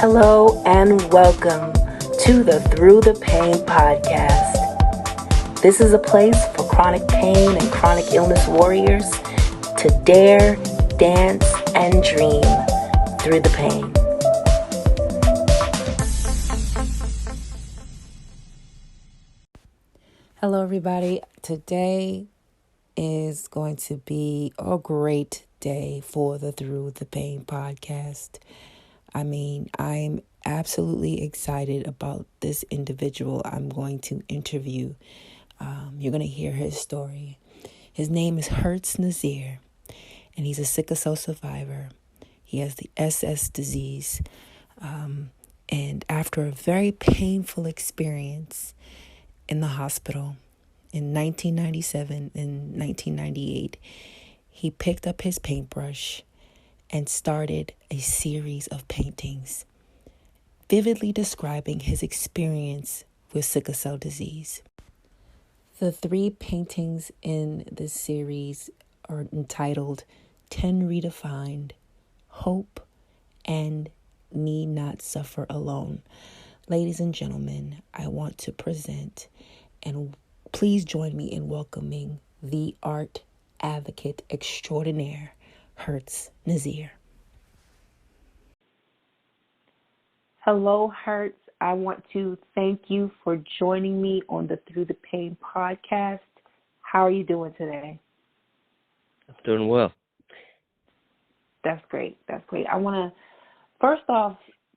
Hello and welcome to the Throughthepain podcast. This is a place for chronic pain and chronic illness warriors to dare, dance, and dream through the pain. Hello, everybody. Today is going to be a great day for the Through the Pain podcast. I'm absolutely excited about this individual I'm going to interview. You're going to hear his story. His name is Hertz Nazaire, and he's a sickle cell survivor. He has the SS disease. And after a very painful experience in the hospital in 1997 and 1998, he picked up his paintbrush and started a series of paintings, vividly describing his experience with sickle cell disease. The 3 paintings in this series are entitled 10 Redefined, Hope, and Need Not Suffer Alone. Ladies and gentlemen, I want to present, and please join me in welcoming the art advocate extraordinaire, Hertz Nazaire. Hello, Hertz. I want to thank you for joining me on the Through the Pain podcast. How are you doing today? I'm doing well. That's great. I want to first off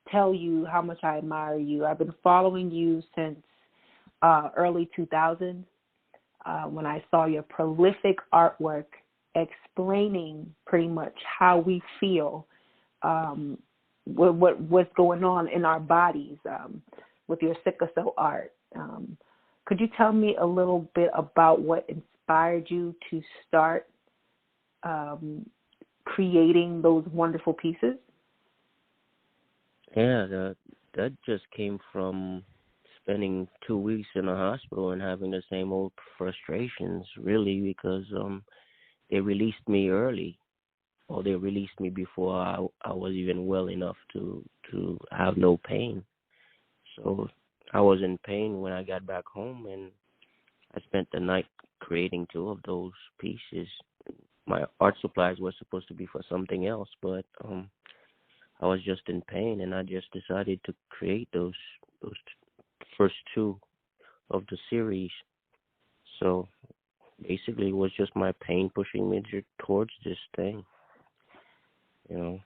tell you how much I admire you. I've been following you since early 2000s when I saw your prolific artwork explaining pretty much how we feel, what's going on in our bodies with your sickle cell art. Could you tell me a little bit about what inspired you to start creating those wonderful pieces? Yeah, that just came from spending 2 weeks in the hospital and having the same old frustrations, really, because they released me early, or they released me before I was even well enough to have no pain. So I was in pain when I got back home, and I spent the night creating 2 of those pieces. My art supplies were supposed to be for something else, but I was just in pain, and I just decided to create those first 2 of the series. So basically, it was just my pain pushing me towards this thing, you know.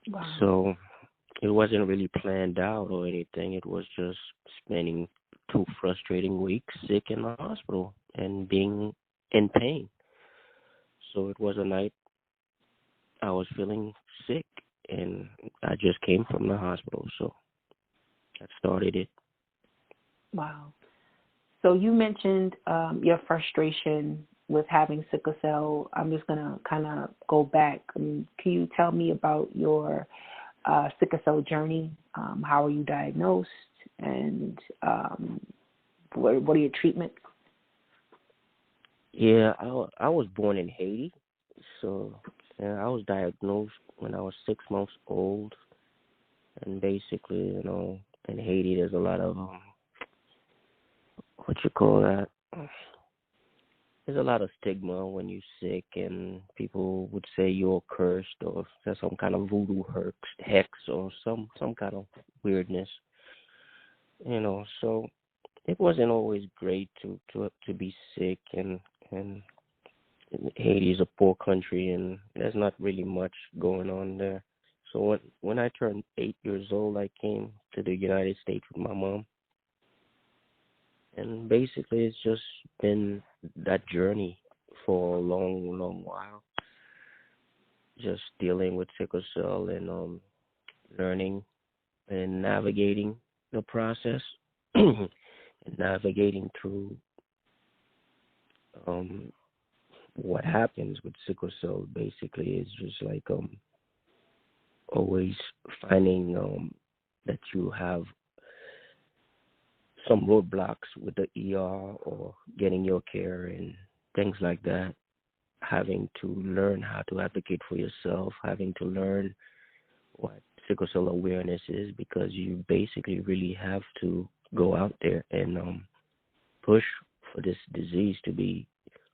Wow. So it wasn't really planned out or anything. It was just spending 2 frustrating weeks sick in the hospital and being in pain. So it was a night I was feeling sick, and I just came from the hospital, so that started it. Wow. So you mentioned your frustration with having sickle cell. I'm just going to kind of go back. Can you tell me about your sickle cell journey? How were you diagnosed, and what are your treatments? Yeah, I was born in Haiti, so I was diagnosed when I was 6 months old, and basically, in Haiti there's a lot of what you call that? There's a lot of stigma when you're sick, and people would say you're cursed, or there's some kind of voodoo hex or some kind of weirdness, So it wasn't always great to be sick, and Haiti is a poor country, and there's not really much going on there. So when I turned 8 years old, I came to the United States with my mom. And basically, it's just been that journey for a long, long while. Just dealing with sickle cell and learning and navigating the process and navigating through what happens with sickle cell. Basically, is just like always finding that you have some roadblocks with the ER or getting your care and things like that. Having to learn how to advocate for yourself, having to learn what sickle cell awareness is, because you basically really have to go out there and push for this disease to be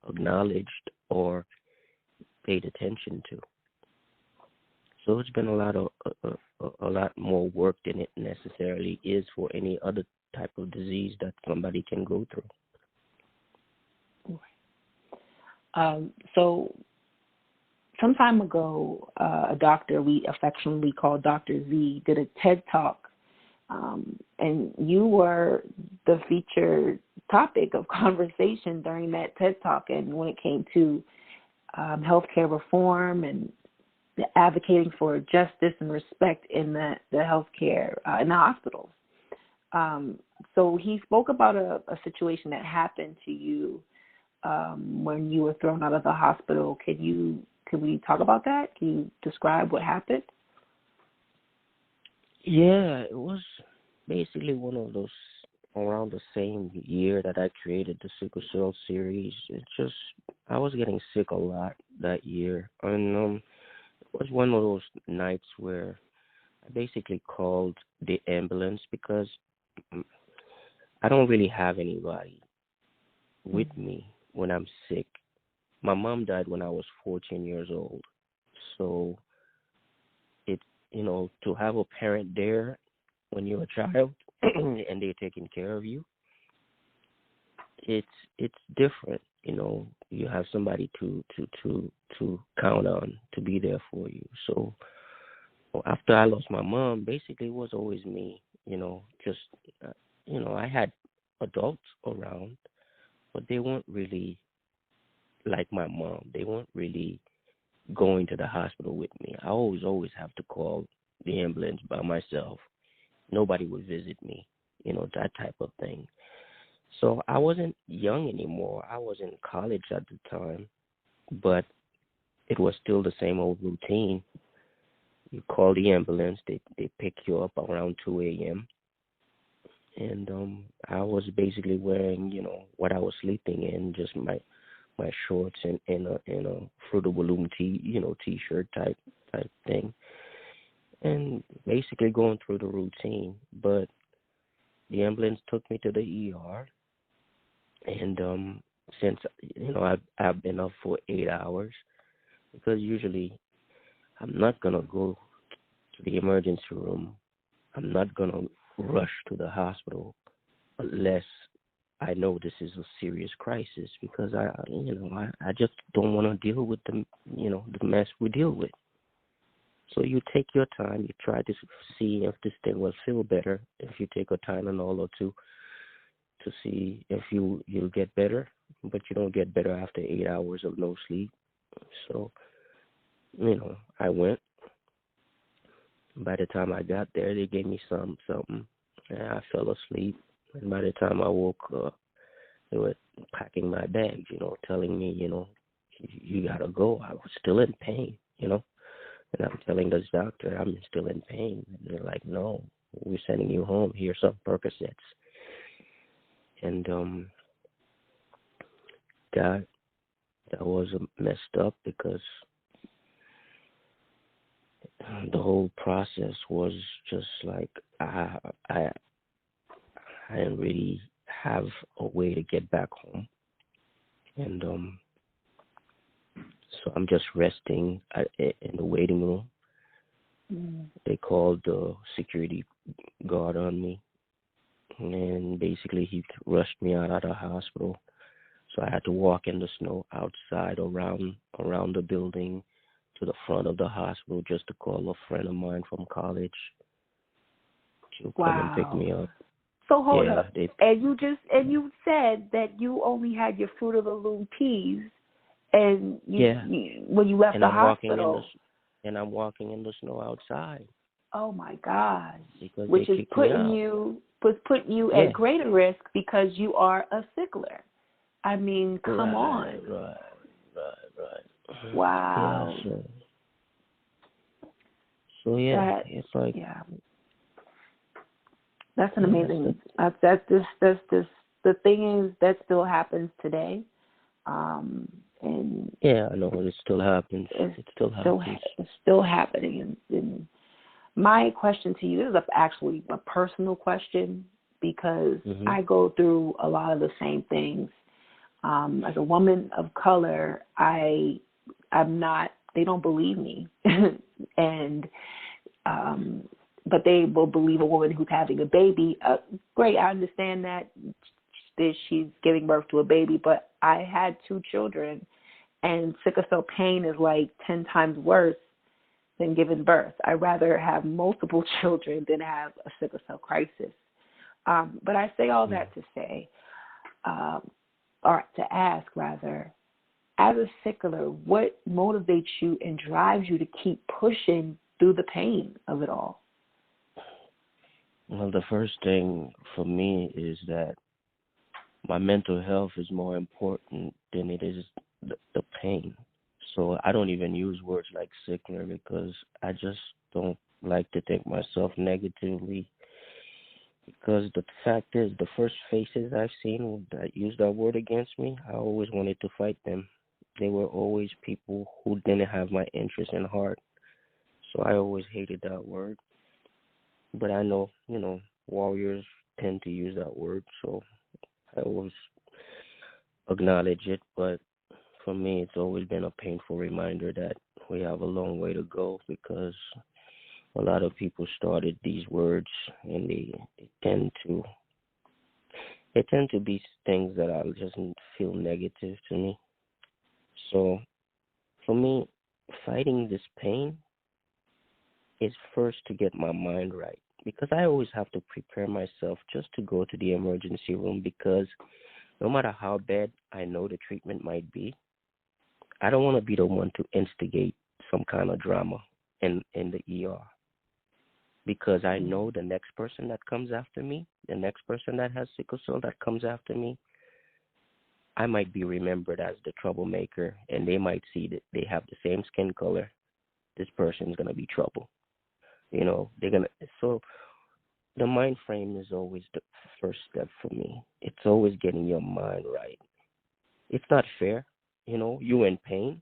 acknowledged or paid attention to. So it's been a lot more work than it necessarily is for any other type of disease that somebody can go through. So some time ago, a doctor we affectionately call Dr. Z did a TED Talk, and you were the featured topic of conversation during that TED Talk, and when it came to healthcare reform and advocating for justice and respect in the healthcare, in the hospitals. So he spoke about a situation that happened to you when you were thrown out of the hospital. Can we talk about that? Can you describe what happened? Yeah, it was basically one of those around the same year that I created the Sickle Cell series. I was getting sick a lot that year, and it was one of those nights where I basically called the ambulance because I don't really have anybody with me when I'm sick. My mom died when I was 14 years old. So to have a parent there when you're a child and they're taking care of you, it's different. You have somebody to count on, to be there for you. So after I lost my mom, basically it was always me. I had adults around, but they weren't really like my mom. They weren't really going to the hospital with me. I always have to call the ambulance by myself. Nobody would visit me, that type of thing. So I wasn't young anymore. I was in college at the time, but it was still the same old routine. You call the ambulance, they pick you up around 2 a.m. And I was basically wearing, what I was sleeping in, just my shorts and a Fruit of the Loom t-shirt type thing, and basically going through the routine. But the ambulance took me to the ER, and since I've been up for 8 hours, because usually I'm not gonna go to the emergency room. I'm not gonna rush to the hospital unless I know this is a serious crisis, because I just don't want to deal with the mess we deal with. So you take your time. You try to see if this thing will feel better. If you take a Tylenol or two to see if you'll get better, but you don't get better after 8 hours of no sleep. So I went. By the time I got there, they gave me something, and I fell asleep. And by the time I woke up, they were packing my bags, telling me, you gotta go. I was still in pain, and I'm telling this doctor I'm still in pain. And they're like, no, we're sending you home. Here's some Percocets. And that was messed up, because the whole process was just like I didn't really have a way to get back home, and so I'm just resting in the waiting room. They called the security guard on me, and basically he rushed me out of the hospital. So I had to walk in the snow outside around the building to the front of the hospital just to call a friend of mine from college to come and pick me up. So hold up. And you said that you only had your Fruit of the Loom teas, and when you left the hospital. I'm walking in the snow outside. Oh my gosh! Because which is putting you at greater risk, because you are a sickler. I mean, come on. Right. Wow. Yeah, so it's like that's an amazing. That's the thing is that still happens today, and I know it still happens. It still happens. It's still happening, and My question to you is actually a personal question because Mm-hmm. I go through a lot of the same things. As a woman of color, I'm not. They don't believe me, and but they will believe a woman who's having a baby. Great, I understand that she's giving birth to a baby, but I had 2 children, and sickle cell pain is like 10 times worse than giving birth. I'd rather have multiple children than have a sickle cell crisis. But I say all that to say, or to ask rather, as a sickler, what motivates you and drives you to keep pushing through the pain of it all? Well, the first thing for me is that my mental health is more important than it is the pain. So I don't even use words like sickler because I just don't like to think myself negatively. Because the fact is, the first faces I've seen that used that word against me, I always wanted to fight them. They were always people who didn't have my interest in heart. So I always hated that word. But I know, warriors tend to use that word, so I always acknowledge it. But for me, it's always been a painful reminder that we have a long way to go because a lot of people started these words and they tend to be things that I just feel negative to me. So for me, fighting this pain is first to get my mind right because I always have to prepare myself just to go to the emergency room because no matter how bad I know the treatment might be, I don't want to be the one to instigate some kind of drama in the ER because I know the next person that comes after me, the next person that has sickle cell that comes after me, I might be remembered as the troublemaker, and they might see that they have the same skin color. This person's going to be trouble. So the mind frame is always the first step for me. It's always getting your mind right. It's not fair. You in pain.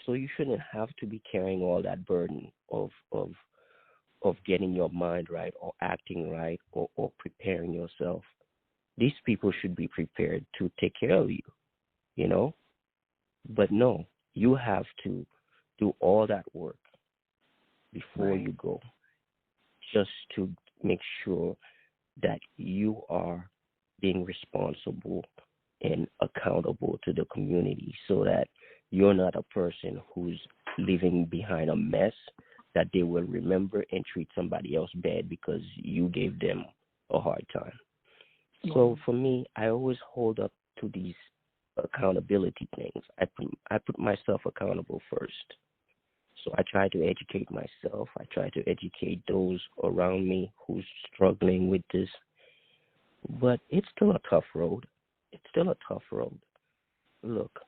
So you shouldn't have to be carrying all that burden of getting your mind right or acting right or preparing yourself. These people should be prepared to take care of you. But no, you have to do all that work before you go, just to make sure that you are being responsible and accountable to the community so that you're not a person who's leaving behind a mess that they will remember and treat somebody else bad because you gave them a hard time. So for me, I always hold up to these accountability things. I put myself accountable first. So I try to educate myself. I try to educate those around me who's struggling with this. But it's still a tough road. Look,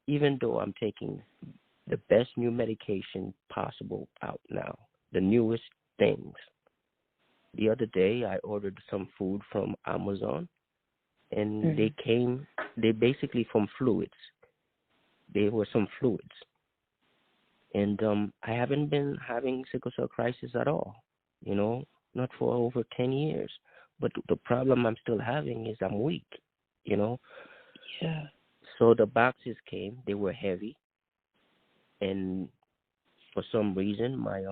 even though I'm taking the best new medication possible out now, the newest things. The other day, I ordered some food from Amazon, and they basically from fluids. They were some fluids. And I haven't been having sickle cell crisis at all, not for over 10 years. But the problem I'm still having is I'm weak, Yeah. So the boxes came, they were heavy. And for some reason, my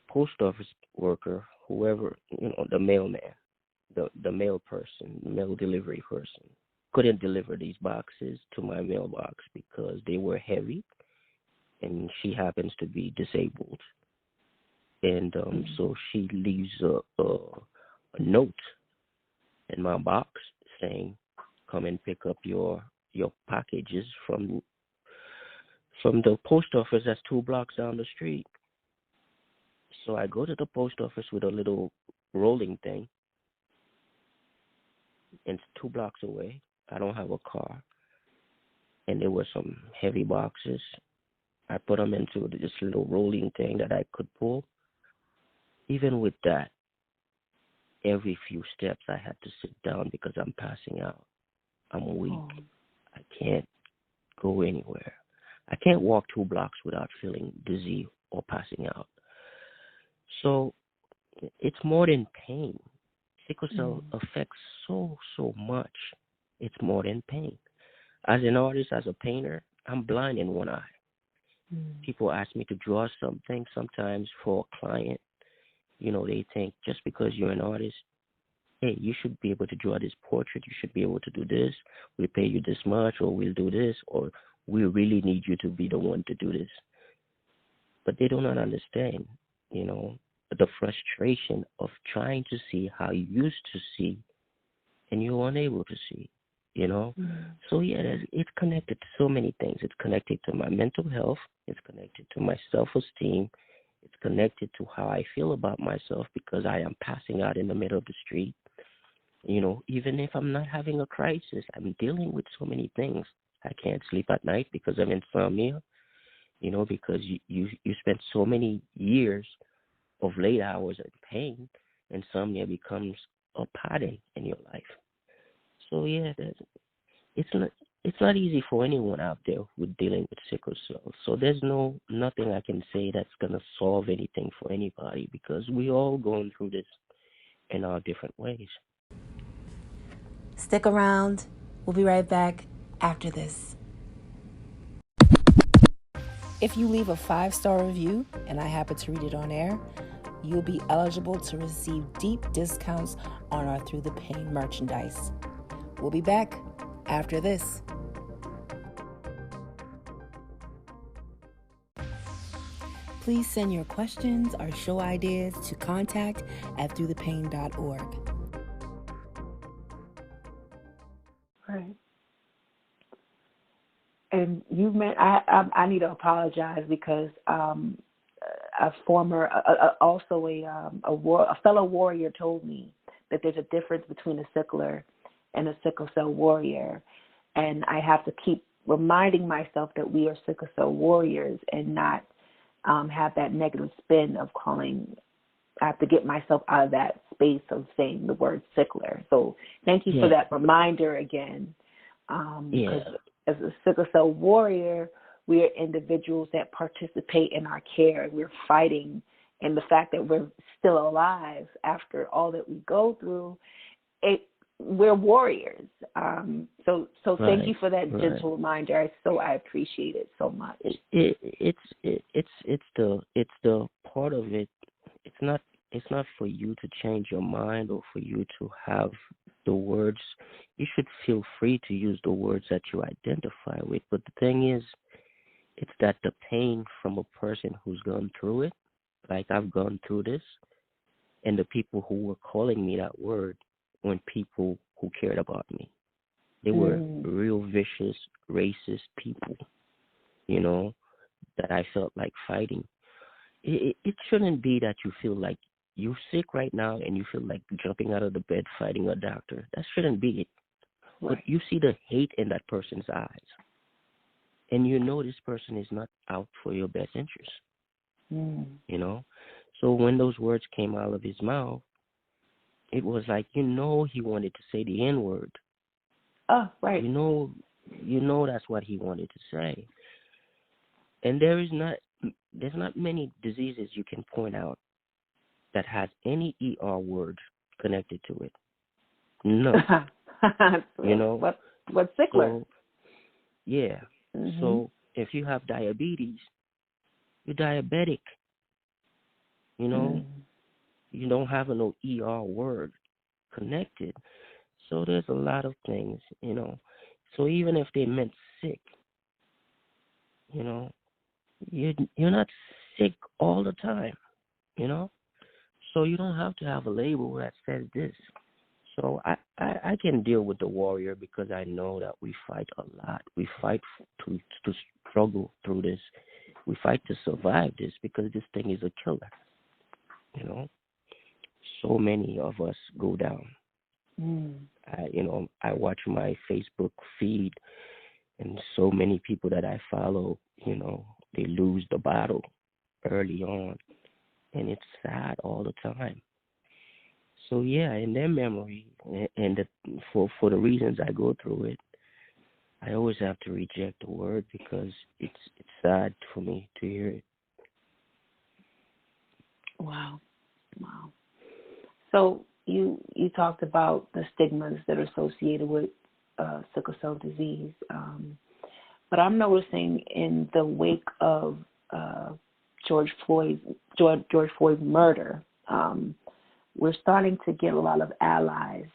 post office worker, whoever, the mailman, the mail person, the mail delivery person, couldn't deliver these boxes to my mailbox because they were heavy, and she happens to be disabled. And so she leaves a note in my box saying, "Come and pick up your packages from the post office that's 2 blocks down the street." So I go to the post office with a little rolling thing, and it's 2 blocks away. I don't have a car, and there were some heavy boxes. I put them into this little rolling thing that I could pull. Even with that, every few steps I had to sit down because I'm passing out. I'm weak. I can't go anywhere. I can't walk 2 blocks without feeling dizzy or passing out. So it's more than pain. Sickle cell affects so much. It's more than pain. As an artist, as a painter, I'm blind in one eye. People ask me to draw something sometimes for a client. You know, they think just because you're an artist, hey, you should be able to draw this portrait. You should be able to do this. We'll pay you this much, or we'll do this, or we really need you to be the one to do this. But they do not understand, you know, the frustration of trying to see how you used to see and you're unable to see, you know. So, yeah, it's connected to so many things. It's connected to my mental health. It's connected to my self-esteem. It's connected to how I feel about myself because I am passing out in the middle of the street. You know, even if I'm not having a crisis, I'm dealing with so many things. I can't sleep at night because of insomnia, you know, because you spend so many years of late hours in pain. Insomnia becomes a pattern in your life. So, yeah, it's not easy for anyone out there with dealing with sickle cell. So there's nothing I can say that's going to solve anything for anybody because we all going through this in our different ways. Stick around. We'll be right back after this. If you leave a 5-star review and I happen to read it on air, you'll be eligible to receive deep discounts on our Through the Pain merchandise. We'll be back after this. Please send your questions or show ideas to contact@throughthepain.org. Right. And you meant I need to apologize because a former also a fellow warrior told me that there's a difference between a sickler and a sickle cell warrior, and I have to keep reminding myself that we are sickle cell warriors and not have that negative spin of calling. I have to get myself out of that space of saying the word sickler. So thank you for that reminder again. Because as a sickle cell warrior, we are individuals that participate in our care. We're fighting, and the fact that we're still alive after all that we go through, we're warriors. So thank you for that gentle reminder. I appreciate it so much. It's the part of it. It's not for you to change your mind or for you to have the words. You should feel free to use the words that you identify with. But the thing is, it's that the pain from a person who's gone through it, like I've gone through this, and the people who were calling me that word weren't people who cared about me. They were real vicious, racist people, you know, that I felt like fighting. It shouldn't be that you feel like you're sick right now and you feel like jumping out of the bed fighting a doctor. That shouldn't be it. Right. But you see the hate in that person's eyes. And you know this person is not out for your best interest. You know? So when those words came out of his mouth, it was like, you know, he wanted to say the N-word. Oh, right. You know that's what he wanted to say. And there's not many diseases you can point out that has any ER word connected to it. No. You know? What's sickler? So, yeah. So if you have diabetes, you're diabetic. You know? You don't have no ER word connected. So there's a lot of things, you know. So even if they meant sick, you know, you're not sick all the time, you know. So you don't have to have a label that says this. So I can deal with the warrior because I know that we fight a lot. We fight to struggle through this. We fight to survive this because this thing is a killer, you know. So many of us go down. I watch my Facebook feed, and so many people that I follow, you know, they lose the battle early on, and it's sad all the time. So yeah, in their memory, and for the reasons I go through it, I always have to reject the word because it's sad for me to hear it. Wow. So you talked about the stigmas that are associated with sickle cell disease, but I'm noticing in the wake of George Floyd's murder, we're starting to get a lot of allies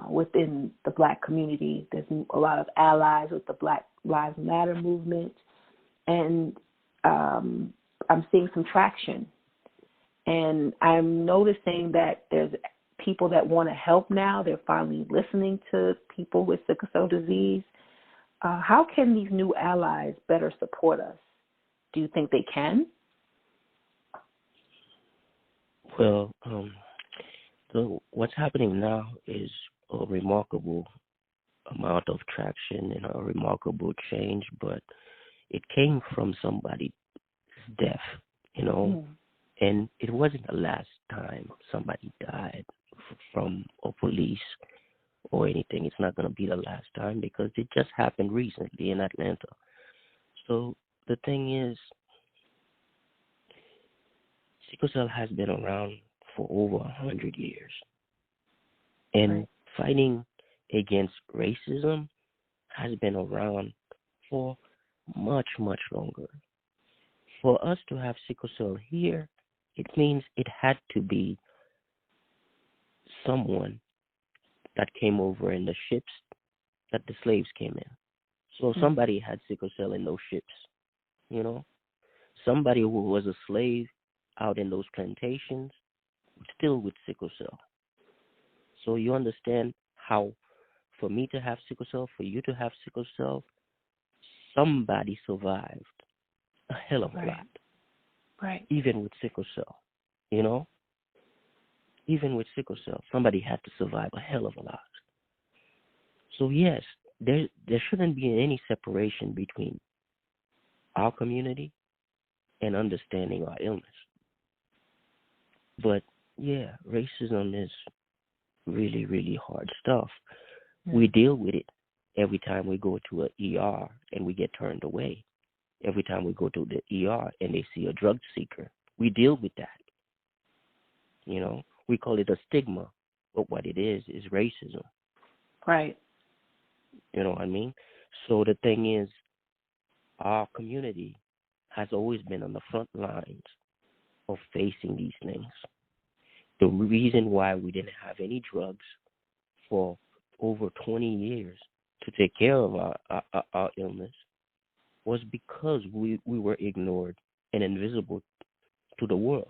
within the Black community. There's a lot of allies with the Black Lives Matter movement, and I'm seeing some traction. And I'm noticing that there's people that want to help now. They're finally listening to people with sickle cell disease. How can these new allies better support us? Do you think they can? Well, so what's happening now is a remarkable amount of traction and a remarkable change, but it came from somebody's death, and it wasn't the last time somebody died from a police or anything. It's not going to be the last time because it just happened recently in Atlanta. So the thing is, sickle cell has been around for over 100 years. And fighting against racism has been around for much, much longer. For us to have sickle cell here, it means it had to be someone that came over in the ships that the slaves came in. So somebody had sickle cell in those ships, Somebody who was a slave out in those plantations, still with sickle cell. So you understand how, for me to have sickle cell, for you to have sickle cell, somebody survived a hell of a lot. Right. Even with sickle cell, Even with sickle cell, somebody had to survive a hell of a lot. So yes, there shouldn't be any separation between our community and understanding our illness. But yeah, racism is really, really hard stuff. We deal with it every time we go to an ER and we get turned away. Every time we go to the ER and they see a drug seeker, we deal with that. We call it a stigma, but what it is racism. Right. You know what I mean? So the thing is, our community has always been on the front lines of facing these things. The reason why we didn't have any drugs for over 20 years to take care of our illness was because we were ignored and invisible to the world.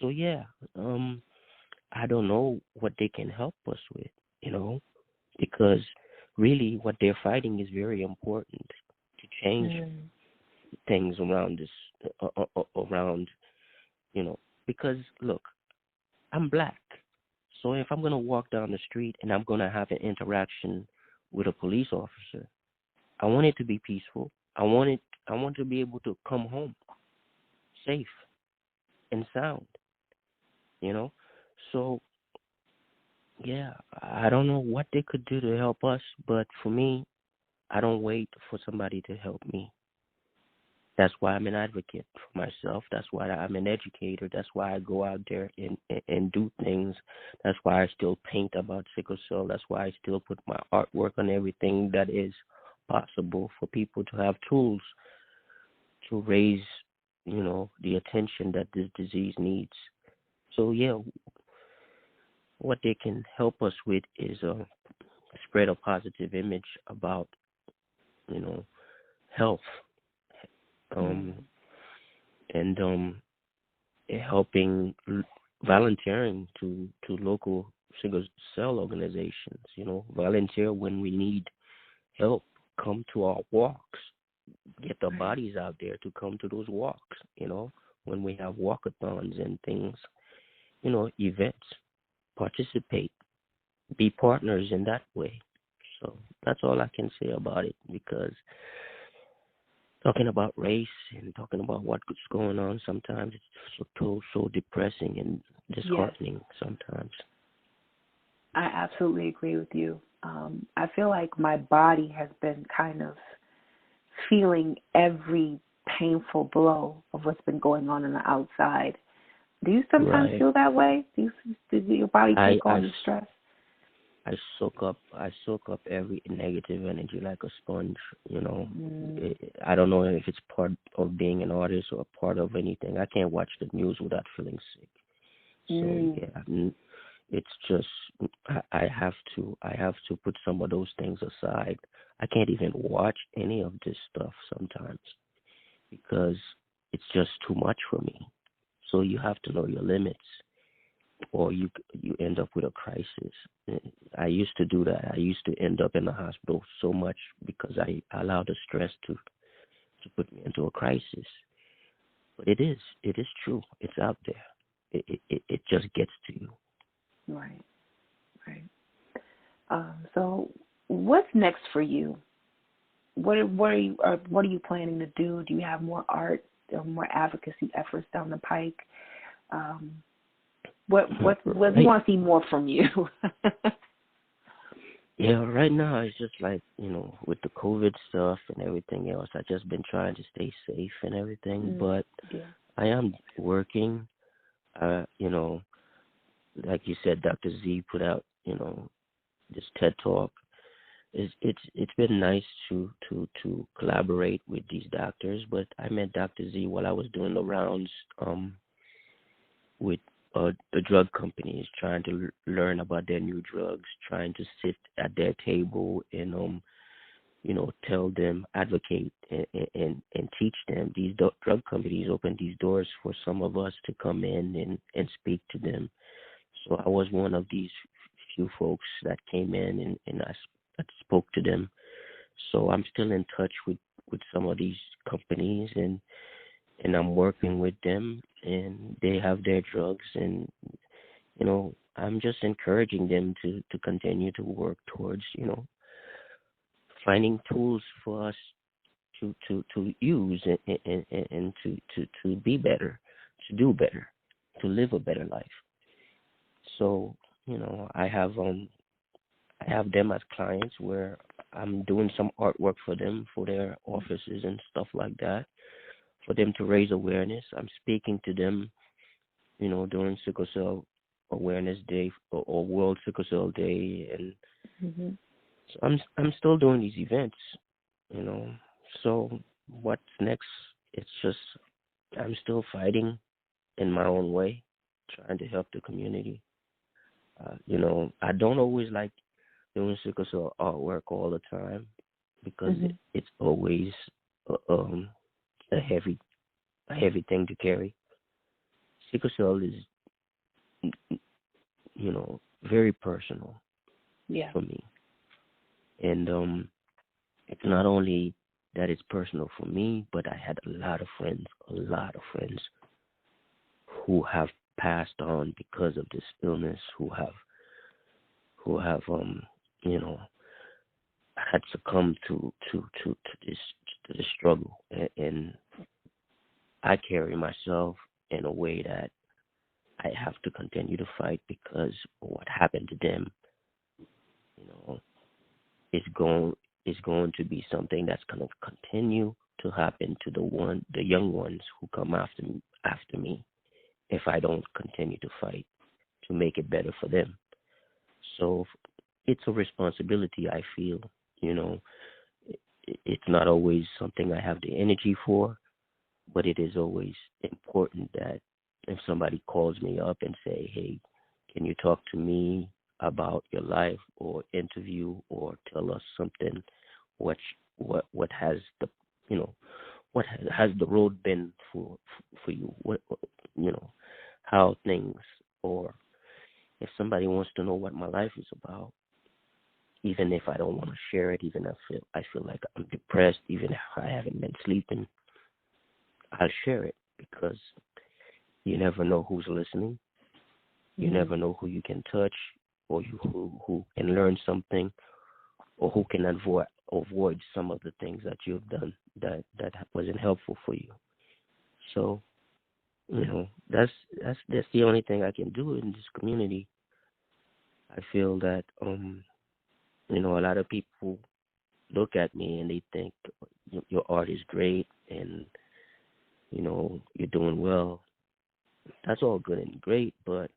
So yeah, I don't know what they can help us with, because really what they're fighting is very important to change things around this, because look, I'm Black. So if I'm going to walk down the street and I'm going to have an interaction with a police officer, I want it to be peaceful. I want to be able to come home safe and sound, So, yeah, I don't know what they could do to help us, but for me, I don't wait for somebody to help me. That's why I'm an advocate for myself. That's why I'm an educator. That's why I go out there and do things. That's why I still paint about sickle cell. That's why I still put my artwork on everything that is possible for people to have tools to raise, the attention that this disease needs. So, yeah, what they can help us with is spread a positive image about, health. And helping volunteering to local sickle cell organizations, volunteer when we need help, come to our walks, get the bodies out there to come to those walks, when we have walkathons and things, events, participate, be partners in that way. So that's all I can say about it, because talking about race and talking about what's going on sometimes it's so depressing and disheartening sometimes. I absolutely agree with you. I feel like my body has been kind of feeling every painful blow of what's been going on the outside. Do you sometimes Right. feel that way? Does your body take on the stress? I soak up every negative energy like a sponge. I don't know if it's part of being an artist or part of anything. I can't watch the news without feeling sick. So yeah, it's just I have to put some of those things aside. I can't even watch any of this stuff sometimes because it's just too much for me. So you have to know your limits, or you end up with a crisis. I used to do that. I used to end up in the hospital so much because I allowed the stress to put me into a crisis. But it is true. It's out there. It just gets to you. Right. So what's next for you? What are you planning to do? Do you have more art or more advocacy efforts down the pike? What do you want to see more from you? Yeah, right now it's just like, with the COVID stuff and everything else, I've just been trying to stay safe and everything, but I am working, like you said, Dr. Z put out, this TED Talk. It's been nice to collaborate with these doctors, but I met Dr. Z while I was doing the rounds with the drug companies, trying to learn about their new drugs, trying to sit at their table and tell them, advocate and teach them. These drug companies open these doors for some of us to come in and speak to them. So I was one of these few folks that came in and I spoke to them. So I'm still in touch with some of these companies and I'm working with them, and they have their drugs, and I'm just encouraging them to continue to work towards finding tools for us to use and to be better, to do better, to live a better life. So I have them as clients where I'm doing some artwork for them for their offices and stuff like that, for them to raise awareness. I'm speaking to them, during Sickle Cell Awareness Day or World Sickle Cell Day, and so I'm still doing these events, So what's next? It's just I'm still fighting in my own way, trying to help the community. I don't always like doing sickle cell artwork all the time because it's always a heavy thing to carry. Sickle cell is, very personal for me, and it's not only that it's personal for me, but I had a lot of friends who have passed on because of this illness, who have had succumbed to this struggle, and I carry myself in a way that I have to continue to fight because what happened to them, is going to be something that's going to continue to happen to the young ones who come after me if I don't continue to fight to make it better for them. So it's a responsibility I feel, It's not always something I have the energy for, but it is always important that if somebody calls me up and say, hey, can you talk to me about your life or interview or tell us something, what has the, what has the road been for you, what, how things, or if somebody wants to know what my life is about, even if I don't want to share it, even if I feel like I'm depressed, even if I haven't been sleeping, I'll share it because you never know who's listening. You never know who you can touch or who can learn something or who can avoid some of the things that you've done that wasn't helpful for you. So, that's the only thing I can do in this community. I feel that, A lot of people look at me and they think your art is great and, you're doing well. That's all good and great, but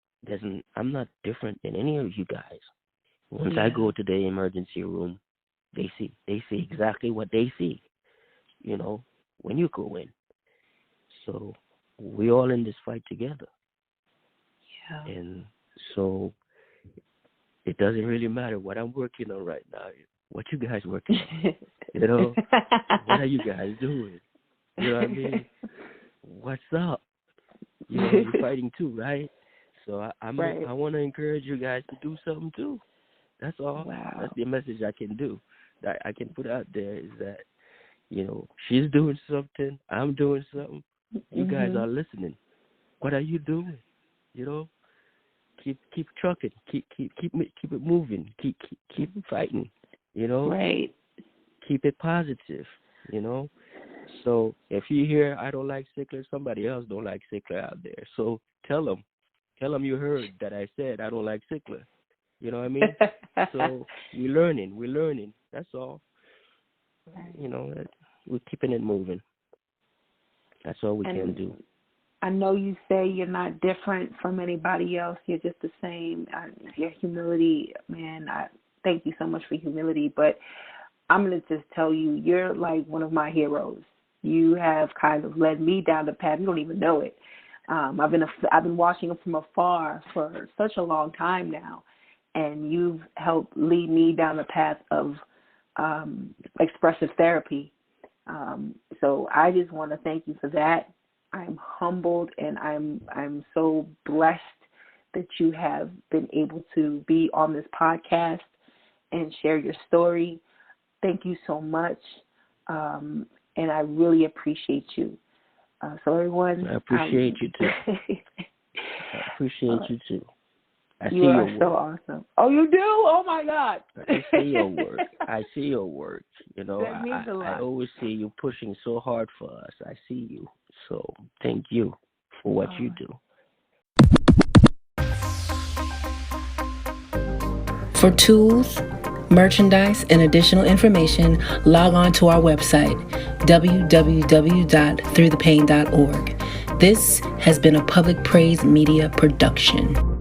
I'm not different than any of you guys. Once I go to the emergency room, they see exactly what they see, when you go in. So we're all in this fight together. Yeah. And so it doesn't really matter what I'm working on right now, what you guys working on. What are you guys doing? You know what I mean? What's up? You're fighting too, right? So I want to encourage you guys to do something too. That's all. Wow. That's the message I can do. That I can put out there is that, she's doing something, I'm doing something. You guys are listening. What are you doing? Keep trucking. Keep it moving. Keep fighting. Right. Keep it positive. So if you hear I don't like Sickler, somebody else don't like Sickler out there. So tell them you heard that I said I don't like Sickler. You know what I mean? So we're learning. That's all. We're keeping it moving. That's all we can do. I know you say you're not different from anybody else. You're just the same. Your humility, man, I thank you so much for humility. But I'm going to just tell you, you're like one of my heroes. You have kind of led me down the path. You don't even know it. I've been watching him from afar for such a long time now, and you've helped lead me down the path of expressive therapy. So I just want to thank you for that. I'm humbled, and I'm so blessed that you have been able to be on this podcast and share your story. Thank you so much, and I really appreciate you. So everyone, I appreciate you too. I appreciate you too. I see you are your so work. awesome. Oh, you do? Oh my God! I see your work. I see your work. That means a lot. I always see you pushing so hard for us. I see you. So thank you for what you do. For tools, merchandise, and additional information, log on to our website, www.throughthepain.org. This has been a Public Praise Media production.